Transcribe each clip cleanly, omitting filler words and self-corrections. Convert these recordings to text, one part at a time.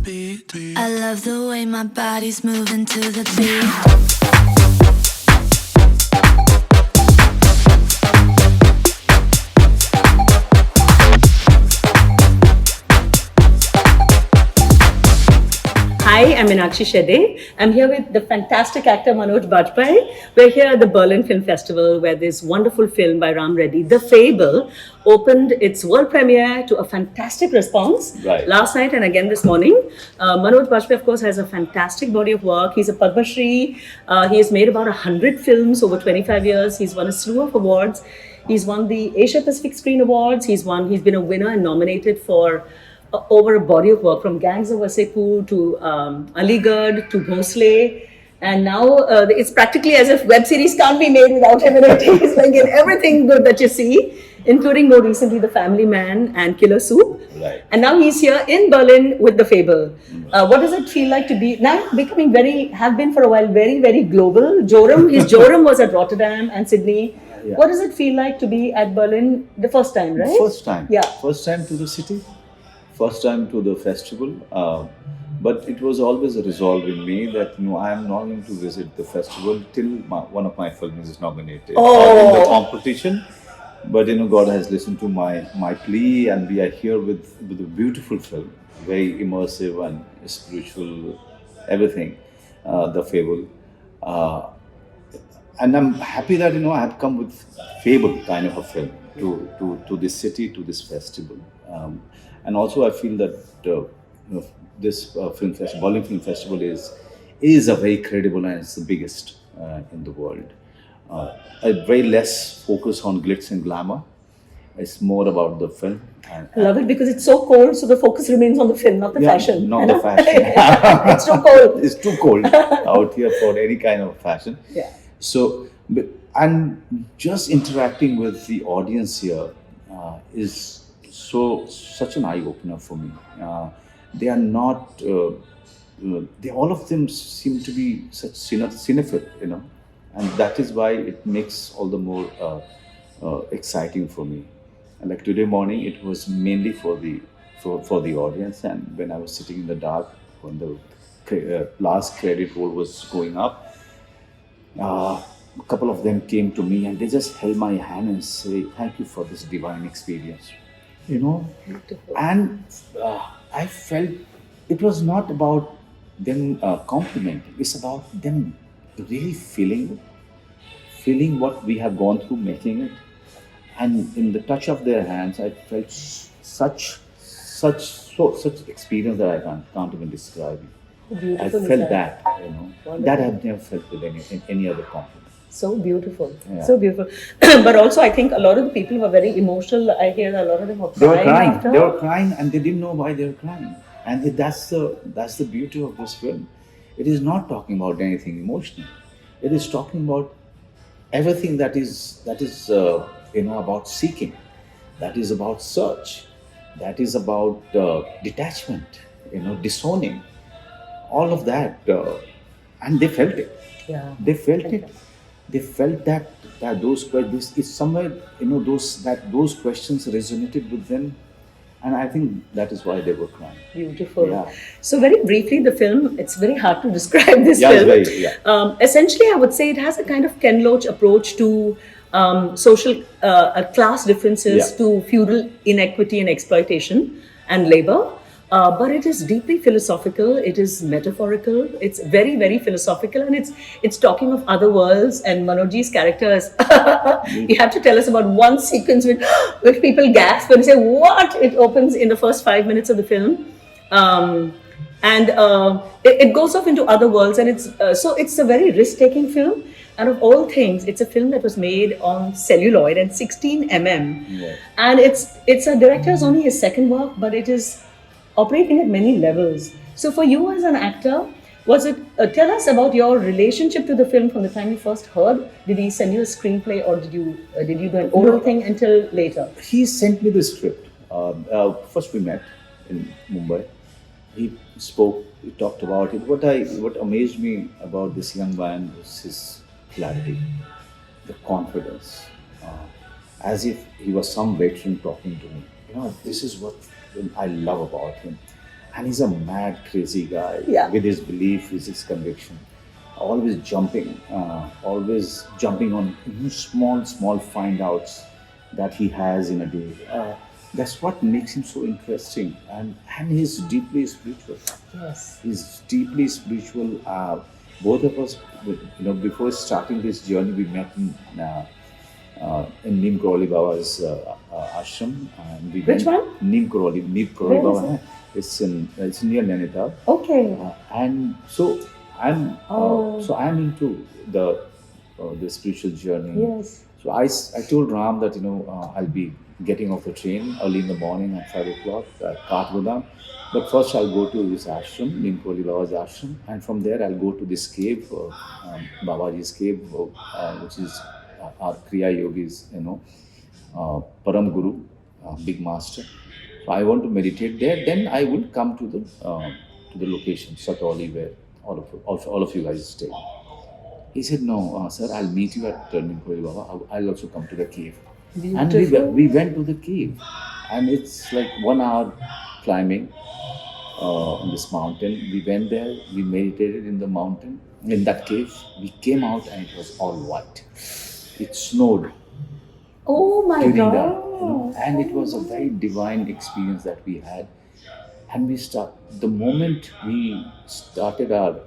I love the way my body's moving to the beat. Hi, I'm Meenakshi Shedde. I'm here with the fantastic actor Manoj Bajpayee. We're here at the Berlin Film Festival where this wonderful film by Raam Reddy, The Fable, opened its world premiere to a fantastic response last night and again this morning. Manoj Bajpayee, of course, has a fantastic body of work. He's a Padma Shri. He has made about 100 films over 25 years. He's won a slew of awards. He's won the Asia Pacific Screen Awards. He's been a winner and nominated for over a body of work from Gangs of Wasseypur to Aligarh to Bhosle. And now it's practically as if web series can't be made without him in it. He's like in everything good that you see, including more recently The Family Man and Killer Soup. Right. And now he's here in Berlin with The Fable. What does it feel like to be, now becoming have been for a while, very, very global? His Joram was at Rotterdam and Sydney. Yeah. What does it feel like to be at Berlin the first time, right? First time. Yeah. First time to the city. First time to the festival, but it was always a resolve in me that I am not going to visit the festival till one of my films is nominated in the competition. But God has listened to my plea, and we are here with a beautiful film, very immersive and spiritual, everything. The Fable, and I'm happy that I have come with Fable kind of a film to this city, to this festival. And also, I feel that this film festival, Berlin Film Festival, is a very credible and it's the biggest in the world. A very less focus on glitz and glamour. It's more about the film. I love it because it's so cold, so the focus remains on the film, not the fashion. Not the fashion. It's too cold. It's too cold out here for any kind of fashion. Yeah. So, and just interacting with the audience here is such an eye opener for me. They are not. All of them seem to be such cinephile, and that is why it makes all the more exciting for me. And like today morning, it was mainly for the audience. And when I was sitting in the dark when the last credit roll was going up, a couple of them came to me and they just held my hand and say, "Thank you for this divine experience." And I felt it was not about them complimenting. It's about them really feeling what we have gone through making it. And in the touch of their hands, I felt such experience that I can't even describe it. Beautiful. I felt that, that I've never felt with any other compliment. So beautiful, so beautiful. But also, I think a lot of the people were very emotional. I hear a lot of them were crying. They were crying, and they didn't know why they were crying. And that's the beauty of this film. It is not talking about anything emotional. It is talking about everything that is about seeking, that is about search, that is about detachment, disowning, all of that, and they felt it. Yeah, they felt it. They felt that those questions, it's somewhere, those questions resonated with them. And I think that is why they were crying. Beautiful. Yeah. So very briefly, the film, it's very hard to describe this film. Essentially, I would say it has a kind of Ken Loach approach to social class differences, to feudal inequity and exploitation and labor. But it is deeply philosophical, it is metaphorical, it's very, very philosophical, and it's talking of other worlds. And Manojji's character is, you have to tell us about one sequence which people gasp and say, "What?" It opens in the first 5 minutes of the film. It goes off into other worlds, and it's a very risk-taking film. And of all things, it's a film that was made on celluloid and 16 mm. Yeah. And it's a director's only his second work, but it is operating at many levels. So for you as an actor, was it, tell us about your relationship to the film from the time you first heard. Did he send you a screenplay, or did you do an oral thing until later? He sent me the script. First we met in Mumbai. He talked about it. What amazed me about this young man was his clarity, the confidence, as if he was some veteran talking to me. This is what I love about him. and he's a mad, crazy guy Yeah. with his belief, with his conviction. Always jumping on small find outs that he has in a day. That's what makes him so interesting, and he's deeply spiritual. Yes. He's deeply spiritual. Both of us, before starting this journey, we met in Neem Karoli Baba's ashram. And we Which one? Neem Karoli Where is Baba. it? It's near Nainital. Okay. And so I'm into the spiritual journey. Yes. So I told Ram that I'll be getting off the train early in the morning at 5 o'clock at Kathgodam. But first I'll go to this ashram, Nimpoli Baba's ashram, and from there I'll go to this cave, Babaji's cave, which is our Kriya Yogis, Param Guru, big master. So I want to meditate there. Then I will come to the location, Satoli, where all of you guys stay. He said, "No, sir, I'll meet you at Nimpoli Baba. I'll also come to the cave." And we went to the cave, and it's like 1 hour climbing on this mountain. We went there, we meditated in the mountain, in that cave. We came out and it was all white. It snowed Oh my during God. that, and it was a very divine experience that we had. And the moment we started our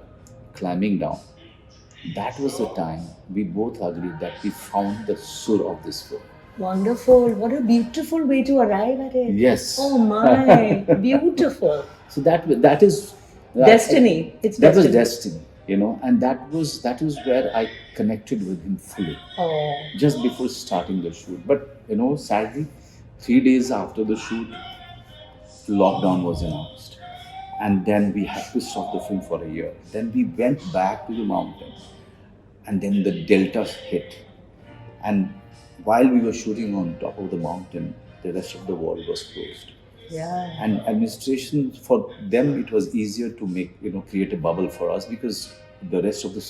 climbing down, that was the time we both agreed that we found the sur of this film. Wonderful. What a beautiful way to arrive at it. Yes. Oh my. Beautiful. So that is Destiny. It's that destiny. was destiny, and that was where I connected with him fully, Oh. just before starting the shoot. But sadly, 3 days after the shoot, lockdown was announced, and then we had to stop the film for a year. Then we went back to the mountain, and then the delta hit, and while we were shooting on top of the mountain, the rest of the world was closed. Yeah. And administration, for them, it was easier to create a bubble for us, because the rest of the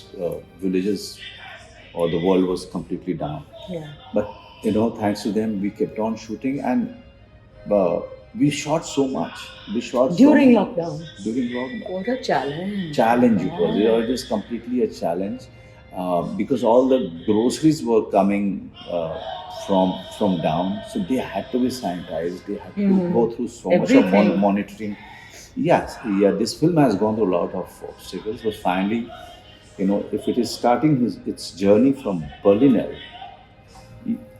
villages or the world was completely down. Yeah. But thanks to them, we kept on shooting, and we shot so much. During lockdown. During lockdown. What a challenge. Challenge it was. It was completely a challenge, because all the groceries were coming from down, so they had to be sanitized. They had to go through so much of Everything. monitoring. Yes, yeah. This film has gone through a lot of obstacles, but finally, if it is starting its journey from Berlinale,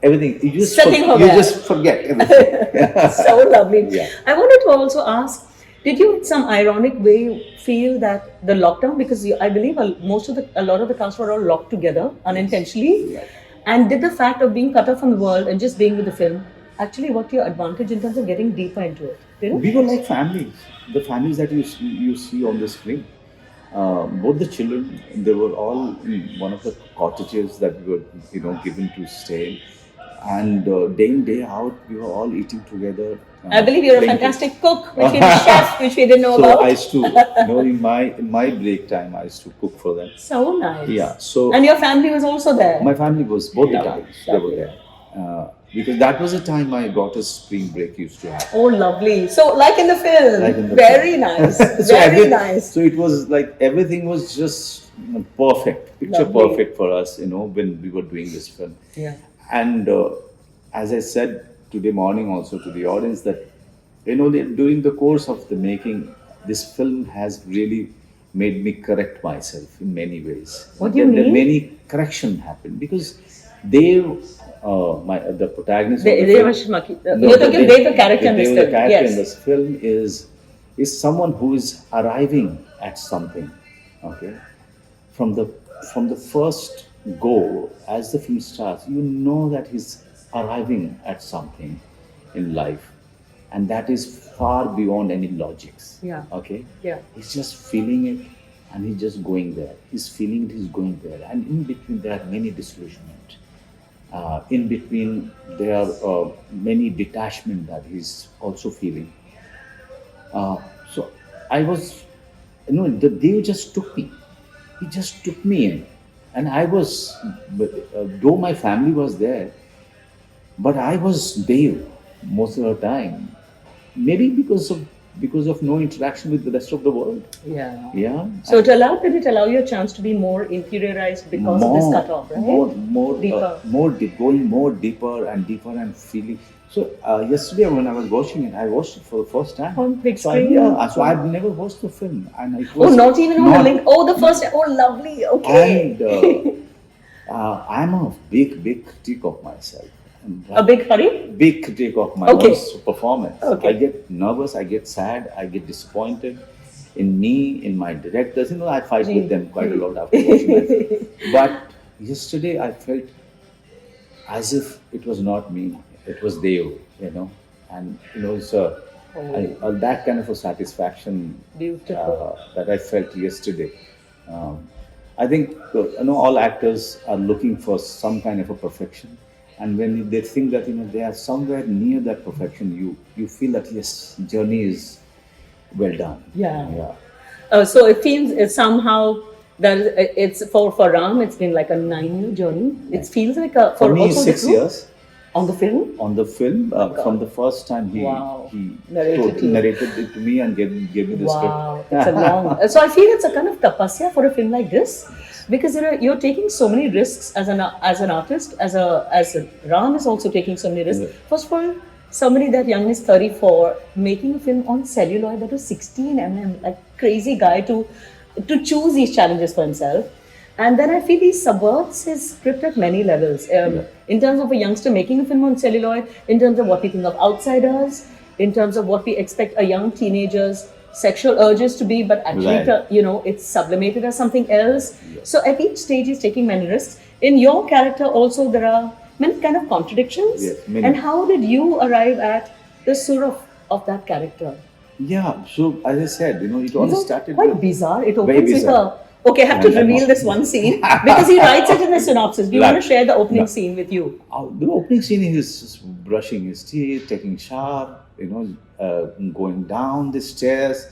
everything you just forget everything. So lovely. Yeah. I wanted to also ask, did you in some ironic way feel that the lockdown, because I believe a lot of the cast were all locked together unintentionally, Right. and did the fact of being cut off from the world and just being with the film actually work to your advantage in terms of getting deeper into it? We were like families, the families that you see on the screen. Both the children, they were all in one of the cottages that we were given to stay in. And day in, day out, we were all eating together. I believe you're a playing fantastic cook, which is a chef, which we didn't know So about. I used to, in my break time, I used to cook for them. So nice. Yeah. So And your family was also there. my family was both the Lovely, times they were lovely. there, because that was the time my daughter's spring break used to happen. Oh, lovely. So, like in the film. Like in the Very film. nice. So Very nice. So it was like everything was just perfect, picture Lovely. perfect for us, when we were doing this film. Yeah. And as I said today morning also to the audience, that during the course of the making, this film has really made me correct myself in many ways. What do you mean? Many correction happened, because the protagonist. You're talking Dave, the character in this The film. character Yes. in this film is someone who is arriving at something. Okay, from the first go, as the film starts, that he's arriving at something in life, and that is far beyond any logics. Yeah. Okay. Yeah. He's just feeling it, and he's just going there. He's feeling it, he's going there, and in between there are many disillusionment. In between there are many detachment that he's also feeling. So I was, the Dev just took me. He just took me in, and I was, though my family was there, but I was Dev most of the time. Maybe because of because of no interaction with the rest of the world. Yeah. Yeah. So did it allow you a chance to be more interiorized because of this cutoff, right? More deep, going more deeper and feeling. So yesterday when I was watching it, I watched it for the first time. On big So screen? so I've never watched the film, and it was not even on the link. Oh, the first. Oh, lovely. Okay. And I'm a big critic of myself. And, a big critic of my own performance. Okay. I get nervous, I get sad, I get disappointed in me, in my directors. I fight with them quite a lot after watching my film. But yesterday I felt as if it was not me, it was Deo, and it's that kind of a satisfaction that I felt yesterday. I think all actors are looking for some kind of a perfection, and when they think that they are somewhere near that perfection, you feel that yes, journey is well done. Yeah. So it feels somehow that it's for Ram. It's been like a 9-year journey. It feels like for me 6 years. On the film? On the film, from the first time he narrated it to me and gave me the script. Wow, it's a long. So I feel it's a kind of tapasya for a film like this, because you're taking so many risks as an artist, as Ram is also taking so many risks. First of all, somebody that young is 34, making a film on celluloid that was 16 mm, like crazy guy to choose these challenges for himself. And then I feel he subverts his script at many levels. In terms of a youngster making a film on celluloid, in terms of what we think of outsiders, in terms of what we expect a young teenager's sexual urges to be, but actually, it's sublimated as something else. So at each stage, he's taking many risks. In your character also, there are many kind of contradictions. Yes, many. And how did you arrive at the sur of that character? Yeah, so as I said, it all started quite bizarre. It opens very bizarre. with a... Okay, I have to reveal this one scene because he writes it in the synopsis. Do you want to share the opening scene with you? The opening scene is just brushing his teeth, taking shower, going down the stairs,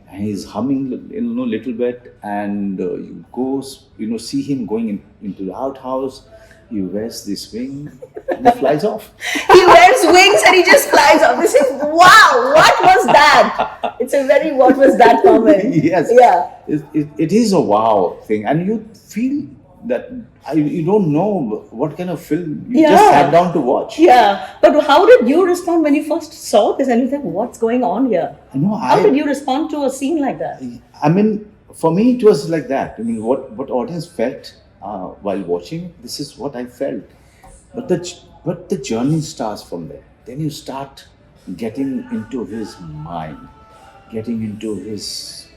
and he's humming a little bit, and you go, see him going into the outhouse. He wears this wing and he flies off. He wears wings and he just flies off. This is wow! What was that? It's a very what was that comment. Yes. Yeah. It is a wow thing, and you feel that you don't know what kind of film you just sat down to watch. Yeah, but how did you respond when you first saw this and you think, what's going on here? How did you respond to a scene like that? I mean, for me, it was like that. I mean, what audience felt while watching, this is what I felt. But the journey starts from there. Then you start getting into his mind, getting into his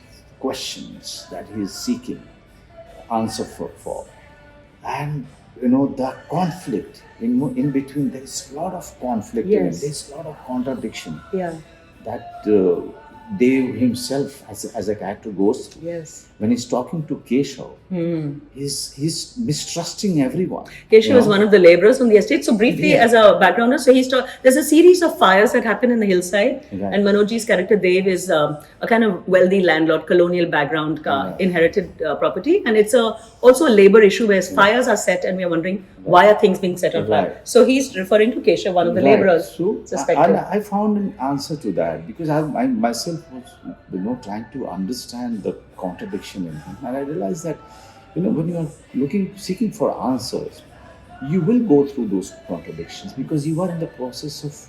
questions that he is seeking answer for. And the conflict in between, there is a lot of conflict in it. There's a lot of contradiction that Dev himself as a character goes through. When he's talking to Keshav, he's mistrusting everyone. Keshav is one of the laborers on the estate. So briefly, as a backgrounder, so there's a series of fires that happen in the hillside, and Manojji's character Dev is a kind of wealthy landlord, colonial background, inherited property, and it's also a labor issue where fires are set, and we are wondering why are things being set on fire. So he's referring to Keshav, one of the laborers suspected. And I found an answer to that because I myself was trying to understand the contradiction in him, and I realized that when you are seeking for answers, you will go through those contradictions because you are in the process of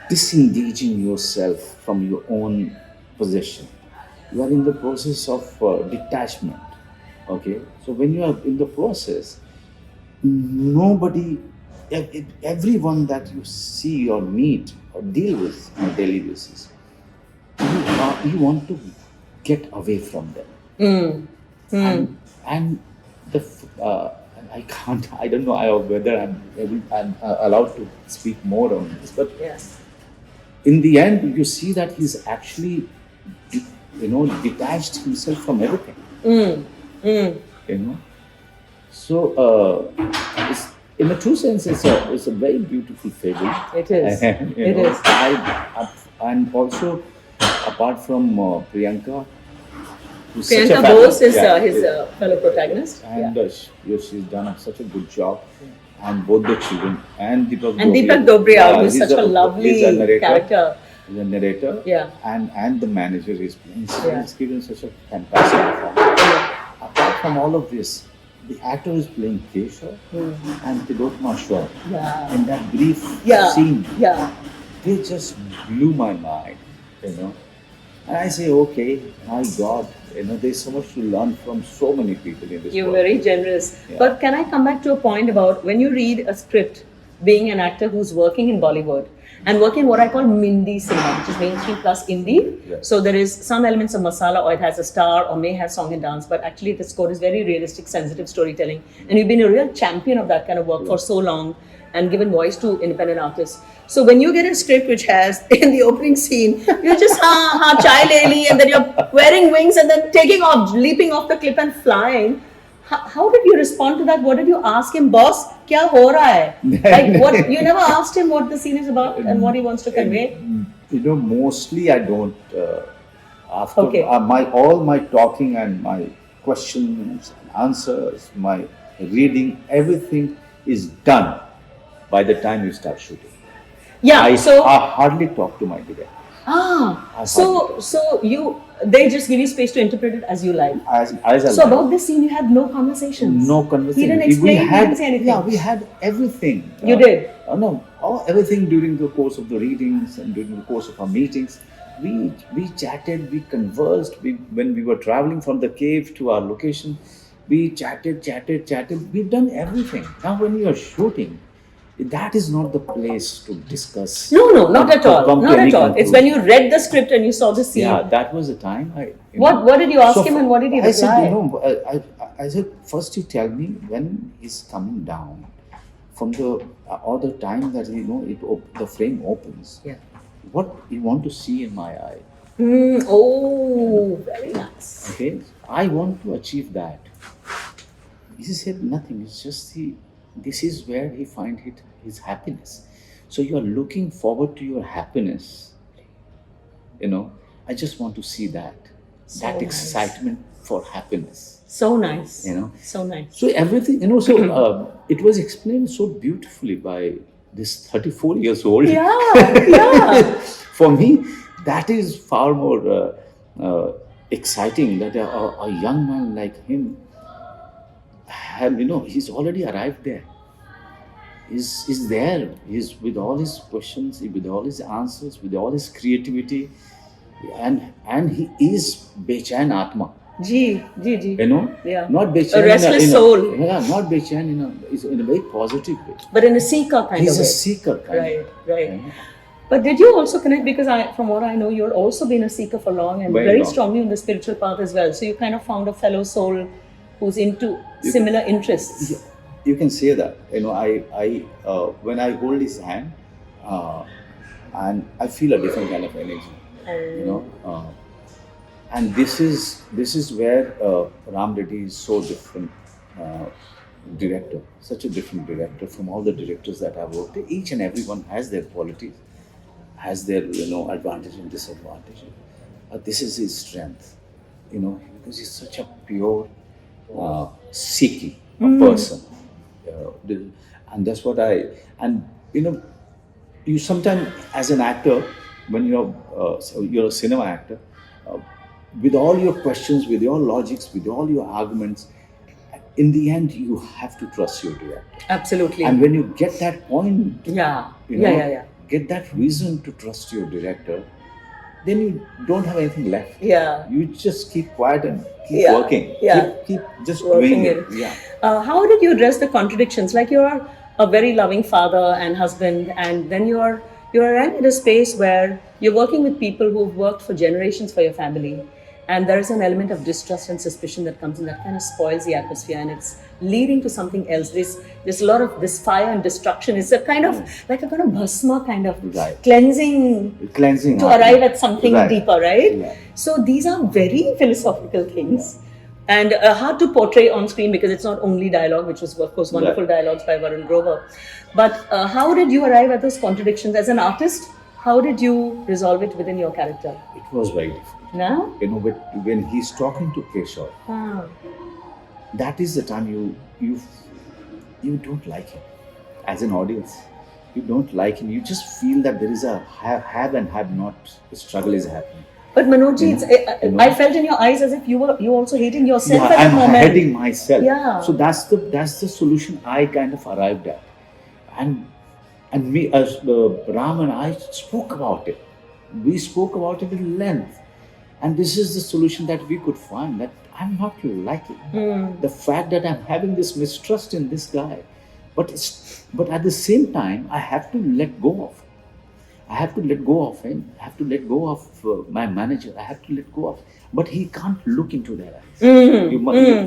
disengaging yourself from your own possession. You are in the process of detachment. Okay, so when you are in the process, everyone that you see or meet or deal with on a daily basis, you want to get away from them. And I don't know whether I'm allowed to speak more on this, but in the end, you see that he's actually, detached himself from everything. So, in a true sense, it's a very beautiful fable. It is. It is. And also, apart from Priyanka Bose is his fellow protagonist. And she's done such a good job. And both the children and Deepak Dobriyal, who's such a lovely character. the narrator, Yeah. and the manager is playing. So Yeah. it's given such a fantastic performance. Apart from all of this, the actor is playing Keshav and Tillotama Shome. Yeah. In that brief Yeah. scene, Yeah. they just blew my mind, you know. And I say, okay, my God, there's so much to learn from so many people in this You're world. very generous. Yeah. But can I come back to a point about when you read a script, being an actor who's working in Bollywood and working what I call Mindi cinema, which is mainstream plus indie. Yeah. So there is some elements of masala, or it has a star, or may have song and dance, but actually the score is very realistic, sensitive storytelling. And you've been a real champion of that kind of work for so long and given voice to independent artists. So when you get a script which has in the opening scene, you're just chai leli, and then you're wearing wings and then taking off, leaping off the cliff and flying. How did you respond to that? What did you ask him, boss? Kya ho raha hai? Like what? You never asked him what the scene is about and what he wants to convey. Mostly I don't. After Okay. all my talking and my questions, and answers, my reading, everything is done by the time you start shooting. Yeah. I So hardly talk to my director. They just give you space to interpret it as you like. As I So like. about this scene, you had no conversations. No conversation. He didn't explain. He didn't say anything. Yeah, we had everything. You did? No, everything during the course of the readings and during the course of our meetings. We chatted, we conversed. When we were traveling from the cave to our location, we chatted. We've done everything. Now, when you are shooting, that is not the place to discuss. No, not at all. come to Not any at all. It's conclusion. when you read the script and you saw the scene. Yeah, that was the time. What did you ask him and what did he reply? I said, I said, first you tell me when he's coming down from the or the time that the frame opens. Yeah. What you want to see in my eye? Very nice. Okay, I want to achieve that. He said nothing. It's just this is where he finds his happiness. So you are looking forward to your happiness. I just want to see that nice. excitement for happiness. So nice. So nice. So everything, it was explained so beautifully by this 34 years old. Yeah. For me, that is far more exciting that a young man like him, he's already arrived there. He's there. He's with all his questions, with all his answers, with all his creativity, and he is Bechain Atma. Ji. Yeah. Not Bechain. A restless soul. Not Bechain in a very positive way. But in a seeker kind of way. He's a seeker kind. Right. Yeah. But did you also connect, because from what I know, you're also been a seeker for long and very long. strongly on the spiritual path as well. So you kind of found a fellow soul who's into similar interests. You can say that. I when I hold his hand, and I feel a different kind of energy. And this is where Raam Reddy is so different director, such a different director from all the directors that I've worked with. Each and everyone has their qualities, has their advantage and disadvantage. This is his strength, because he's such a pure seeking person, and that's what you sometimes as an actor, when you're a cinema actor, with all your questions, with your logics, with all your arguments, in the end you have to trust your director. Absolutely. And when you get that point, Yeah. get that reason to trust your director, then you don't have anything left. Yeah. You just keep quiet and keep working. Yeah. Keep just Working doing it. it. Yeah. How did you address the contradictions? Like, you're a very loving father and husband, and then you're in a space where you're working with people who've worked for generations for your family, and there is an element of distrust and suspicion that comes in that kind of spoils the atmosphere, and it's leading to something else. There's a lot of this fire and destruction. It's a kind of like a kind of bhasma kind of Right. cleansing to arrive at something deeper, right? Yeah. So these are very philosophical things. And hard to portray on screen because it's not only dialogue, which was of course wonderful dialogues by Varun Grover. But how did you arrive at those contradictions as an artist? How did you resolve it within your character? It was very difficult. No? But when he's talking to Keshav, that is the time you don't like him as an audience. you don't like him, you just feel that there is a have and have not struggle is happening. But Manojji, You know? I felt in your eyes as if you also hating yourself Yeah, at that I'm moment. hating myself. Yeah. So that's the solution I kind of arrived at, and me as Ram and I spoke about it. We spoke about it in length, and this is the solution that we could find. That I'm not liking the fact that I'm having this mistrust in this guy, but at the same time I have to let go of. I have to let go of him. I have to let go of my manager. I have to let go of. But he can't look into their eyes.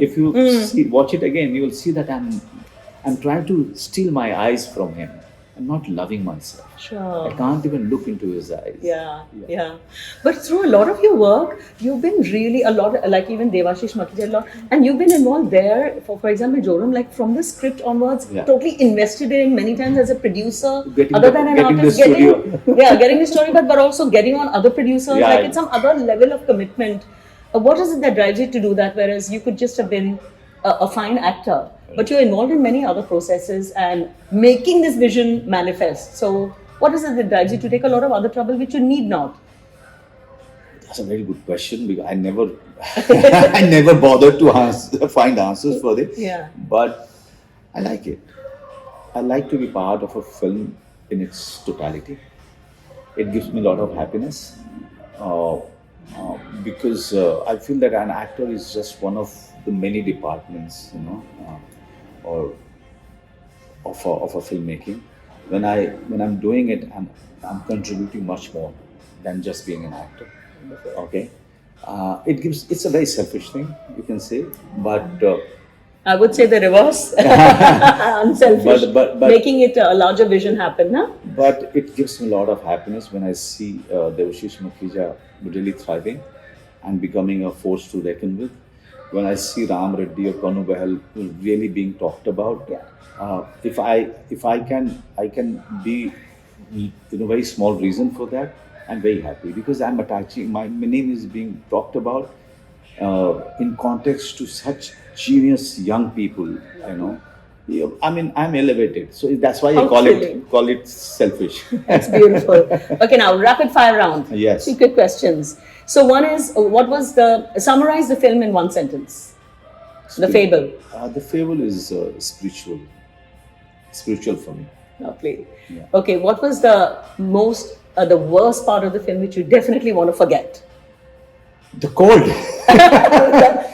If you watch it again, you will see that I'm trying to steal my eyes from him. I'm not loving myself. Sure. I can't even look into his eyes. Yeah. But through a lot of your work, you've been really a lot, like even Devashish Makhija a lot, and you've been involved there, for example, Joram, like from the script onwards, totally invested in many times as a producer, Getting other the- than an getting the artist, studio. getting the story, but also getting on other producers, Yeah. like it's some other level of commitment. What is it that drives you to do that, whereas you could just have been a fine actor, but you're involved in many other processes and making this vision manifest. So what is it that drives you to take a lot of other trouble which you need not? That's a very good question because I never, I never bothered to find answers for it. Yeah. But I like it. I like to be part of a film in its totality. It gives me a lot of happiness because I feel that an actor is just one of the many departments, or of a filmmaking. When I'm doing it, I'm contributing much more than just being an actor. Okay, it's a very selfish thing, you can say, but I would say the reverse. Unselfish. But- making it a larger vision happen, huh? but it gives me a lot of happiness when I see Devashish Makhija really thriving and becoming a force to reckon with. When I see Raam Reddy or Kanu Behal really being talked about, if I can be in a very small reason for that, I'm very happy because I'm attaching my name is being talked about in context to such genius young people. I mean, I'm elevated, so that's why I call it selfish. That's beautiful. Okay, now rapid fire round. Yes. 3 quick questions. So one is, summarize the film in one sentence. The Fable. The Fable is spiritual for me. Lovely. Yeah. Okay, what was the worst part of the film which you definitely want to forget? The cold.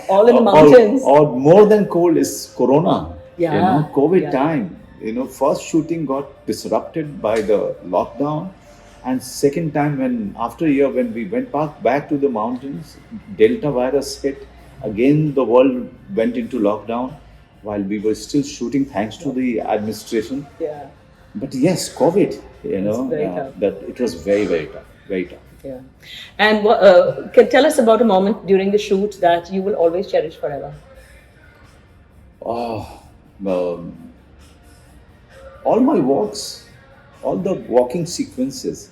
All in the mountains. Or more than cold is Corona. Yeah. COVID time. First shooting got disrupted by the lockdown, and second time after a year when we went back to the mountains, Delta virus hit. Again, the world went into lockdown while we were still shooting, thanks to the administration. Yeah. But yes, COVID. very tough. That it was very, very tough. Very tough. Yeah. And can tell us about a moment during the shoot that you will always cherish forever. All my walks, all the walking sequences,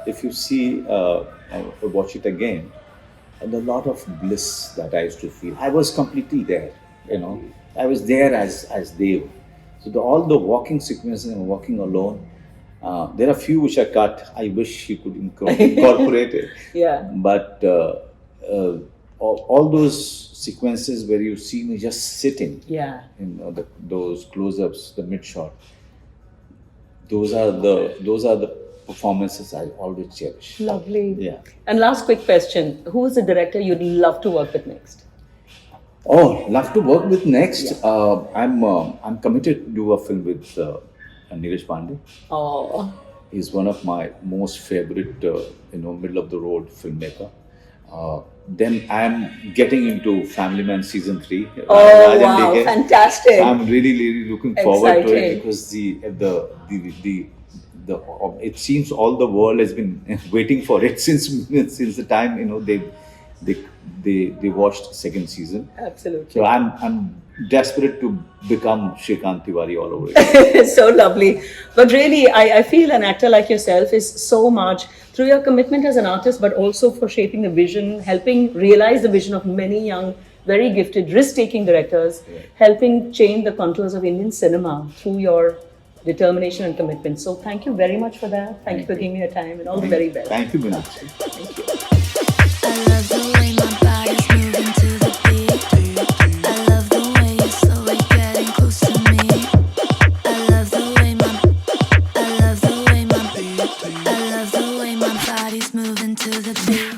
if you see, watch it again, and a lot of bliss that I used to feel. I was completely there, I was there as Dev. So all the walking sequences and walking alone, there are few which I cut. I wish you could incorporate it. Yeah. But all those sequences where you see me just sitting, those close-ups, the mid-shot, those are the performances I always cherish. Lovely. Yeah. And last quick question: who is the director you'd love to work with next? Oh, love to work with next. I'm committed to do a film with Neeraj Pandey. Oh. He's one of my most favorite, middle of the road filmmaker. Then I'm getting into Family Man season 3. Oh wow! Fantastic. I'm really looking forward to it Exciting. because it seems all the world has been waiting for it since the time they watched second season. Absolutely. So I'm desperate to become Shrikant Tiwari all over again. So lovely. But really, I feel an actor like yourself is so much through your commitment as an artist, but also for shaping the vision, helping realize the vision of many young, very gifted, risk-taking directors, helping change the contours of Indian cinema through your determination and commitment. So thank you very much for that. Thank you for giving me your time, and all the very best. Thank you, Meenakshi. Thank you. I love the way my body's moving to the beat. I love the way you're slowly getting close to me. I love the way my I love the way my body's moving to the beat.